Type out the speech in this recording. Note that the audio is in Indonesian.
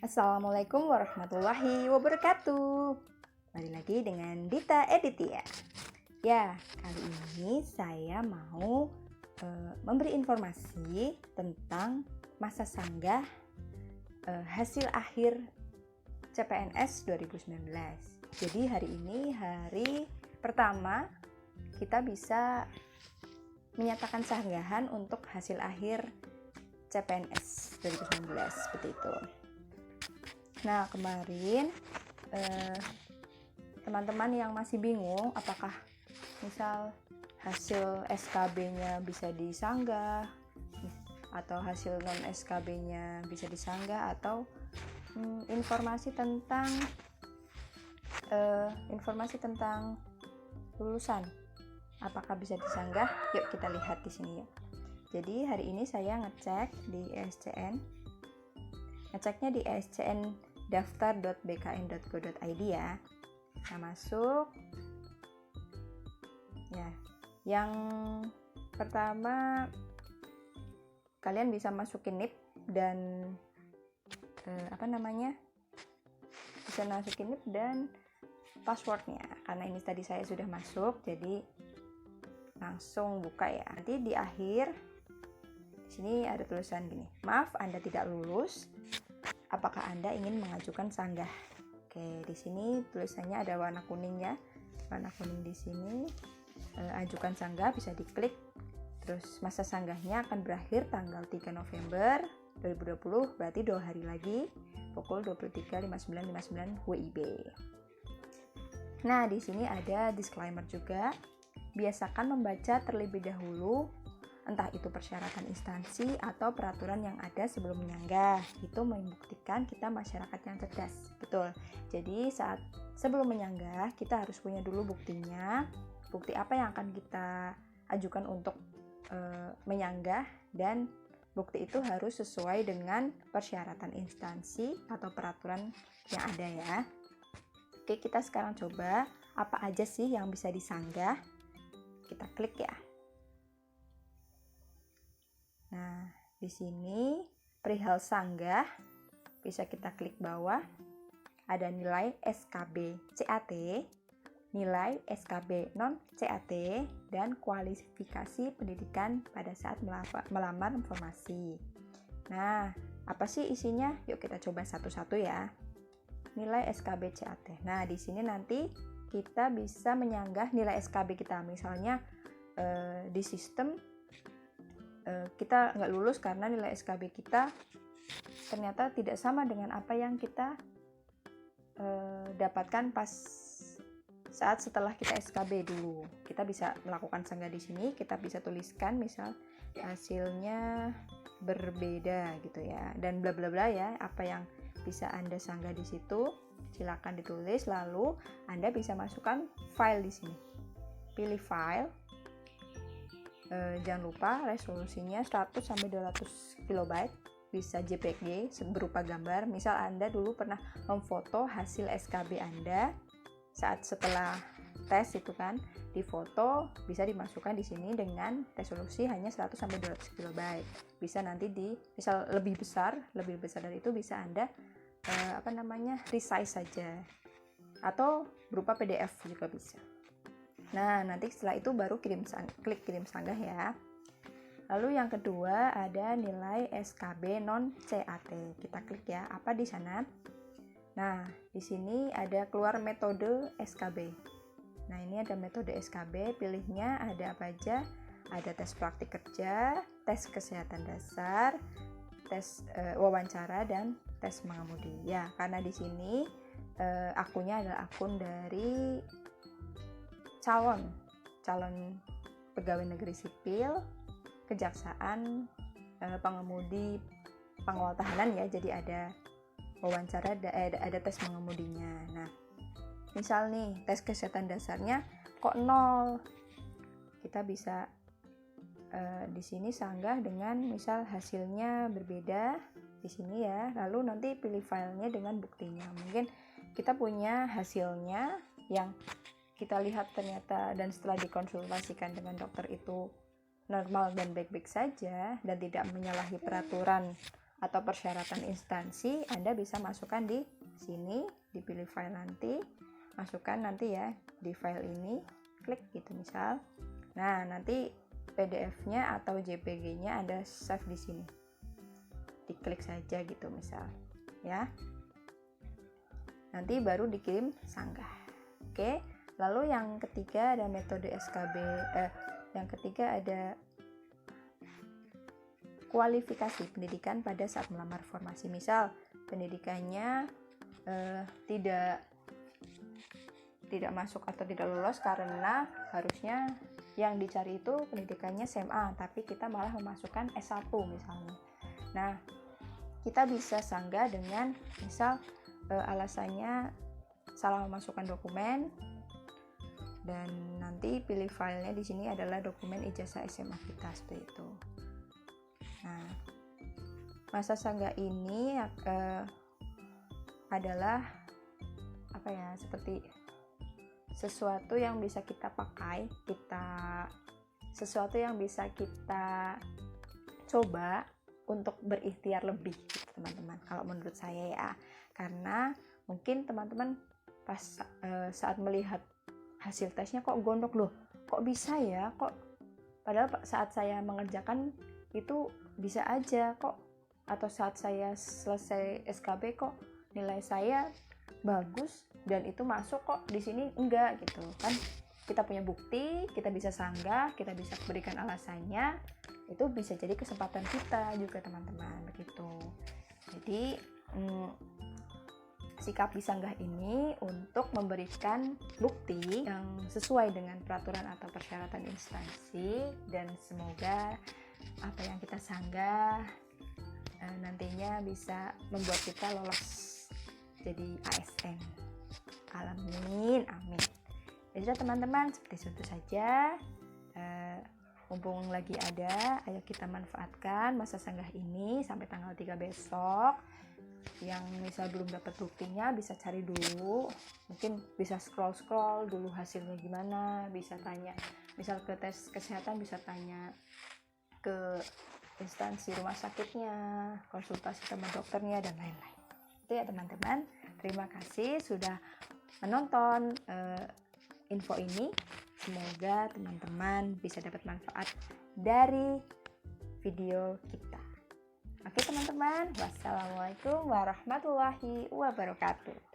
Assalamualaikum warahmatullahi wabarakatuh. Kembali lagi dengan Dita Editia. Ya, kali ini saya mau memberi informasi tentang masa sanggah hasil akhir CPNS 2019. Jadi hari ini hari pertama kita bisa menyatakan sanggahan untuk hasil akhir CPNS 2019 seperti itu. Nah, kemarin teman-teman yang masih bingung apakah misal hasil SKB-nya bisa disanggah atau hasil non SKB-nya bisa disanggah atau informasi tentang lulusan apakah bisa disanggah, yuk kita lihat di sini ya. Jadi hari ini saya ngecek di ESCN, ngeceknya di ESCN daftar.bkn.go.id ya. Kita masuk ya. Yang pertama kalian bisa masukin NIP dan bisa masukin NIP dan passwordnya. Karena ini tadi saya sudah masuk, jadi langsung buka ya. Nanti di akhir di sini ada tulisan gini, maaf Anda tidak lulus. Apakah Anda ingin mengajukan sanggah? Oke, di sini tulisannya ada warna kuning ya. Warna kuning di sini. Ajukan sanggah bisa diklik. Terus masa sanggahnya akan berakhir tanggal 3 November 2020, berarti 2 hari lagi pukul 23.59.59 WIB. Nah, di sini ada disclaimer juga. Biasakan membaca terlebih dahulu entah itu persyaratan instansi atau peraturan yang ada sebelum menyanggah. Itu membuktikan kita masyarakat yang cerdas. Betul. Jadi saat sebelum menyanggah kita harus punya dulu buktinya. Bukti apa yang akan kita ajukan untuk menyanggah, dan bukti itu harus sesuai dengan persyaratan instansi atau peraturan yang ada ya. Oke, kita sekarang coba apa aja sih yang bisa disanggah. Kita klik ya. Nah, di sini perihal sanggah bisa kita klik bawah. Ada nilai SKB CAT, nilai SKB non CAT, dan kualifikasi pendidikan pada saat melamar informasi. Nah, apa sih isinya? Yuk kita coba satu-satu ya. Nilai SKB CAT. Nah, di sini nanti kita bisa menyanggah nilai SKB kita. Misalnya di sistem kita nggak lulus karena nilai SKB kita ternyata tidak sama dengan apa yang kita dapatkan pas saat setelah kita SKB dulu. Kita bisa melakukan sanggah di sini. Kita bisa tuliskan misal hasilnya berbeda gitu ya, dan bla bla bla ya, apa yang bisa Anda sanggah di situ silakan ditulis. Lalu Anda bisa masukkan file di sini. Pilih file. Jangan lupa resolusinya 100-200 KB, bisa JPG berupa gambar. Misal Anda dulu pernah memfoto hasil SKB Anda saat setelah tes itu kan, difoto, bisa dimasukkan di sini dengan resolusi hanya 100-200 KB. Bisa nanti misal lebih besar dari itu bisa Anda resize saja, atau berupa PDF juga bisa. Nah, nanti setelah itu baru klik kirim sanggah ya. Lalu yang kedua ada nilai SKB non CAT. Kita klik ya, apa di sana? Nah, di sini ada keluar metode SKB. Nah, ini ada metode SKB, pilihnya ada apa aja? Ada tes praktik kerja, tes kesehatan dasar, tes wawancara, dan tes mengemudi. Ya, karena di sini akunnya adalah akun dari calon pegawai negeri sipil, kejaksaan, pengemudi, pengawal tahanan ya. Jadi ada wawancara, ada tes mengemudinya. Nah, misal nih tes kesehatan dasarnya kok 0, kita bisa di sini sanggah dengan misal hasilnya berbeda di sini ya. Lalu nanti pilih filenya dengan buktinya. Mungkin kita punya hasilnya yang kita lihat ternyata dan setelah dikonsultasikan dengan dokter itu normal dan baik-baik saja dan tidak menyalahi peraturan atau persyaratan instansi, Anda bisa masukkan di sini, dipilih file nanti, masukkan nanti ya di file ini, klik gitu misal. Nah, nanti PDF-nya atau JPG-nya Anda save di sini. Diklik saja gitu misal, ya. Nanti baru dikirim sanggah. Oke. Lalu yang ketiga ada metode SKB, yang ketiga ada kualifikasi pendidikan pada saat melamar formasi. Misal pendidikannya tidak masuk atau tidak lolos karena harusnya yang dicari itu pendidikannya SMA, tapi kita malah memasukkan S1 misalnya. Nah, kita bisa sanggah dengan misal alasannya salah memasukkan dokumen, dan nanti pilih filenya di sini adalah dokumen ijazah SMA kita seperti itu. Nah, masa sanggah ini adalah seperti sesuatu yang bisa kita pakai, sesuatu yang bisa kita coba untuk berikhtiar lebih gitu, teman-teman. Kalau menurut saya ya, karena mungkin teman-teman pas saat melihat hasil tesnya kok gondok loh, kok bisa ya, kok padahal saat saya mengerjakan itu bisa aja kok, atau saat saya selesai SKB kok nilai saya bagus dan itu masuk kok di sini enggak gitu kan. Kita punya bukti, kita bisa sanggah, kita bisa berikan alasannya, itu bisa jadi kesempatan kita juga teman-teman begitu. Jadi sikap disanggah ini untuk memberikan bukti yang sesuai dengan peraturan atau persyaratan instansi, dan semoga apa yang kita sanggah nantinya bisa membuat kita lolos jadi ASN. Amin, amin. Jadi teman-teman, seperti itu saja. Mumpung lagi ada, ayo kita manfaatkan masa sanggah ini sampai tanggal 3 besok. Yang misal belum dapat buktinya bisa cari dulu, mungkin bisa scroll dulu hasilnya gimana, bisa tanya misal ke tes kesehatan, bisa tanya ke instansi rumah sakitnya, konsultasi sama dokternya dan lain-lain. Itu ya teman-teman. Terima kasih sudah menonton info ini. Semoga teman-teman bisa dapat manfaat dari video kita. Oke teman-teman, wassalamualaikum warahmatullahi wabarakatuh.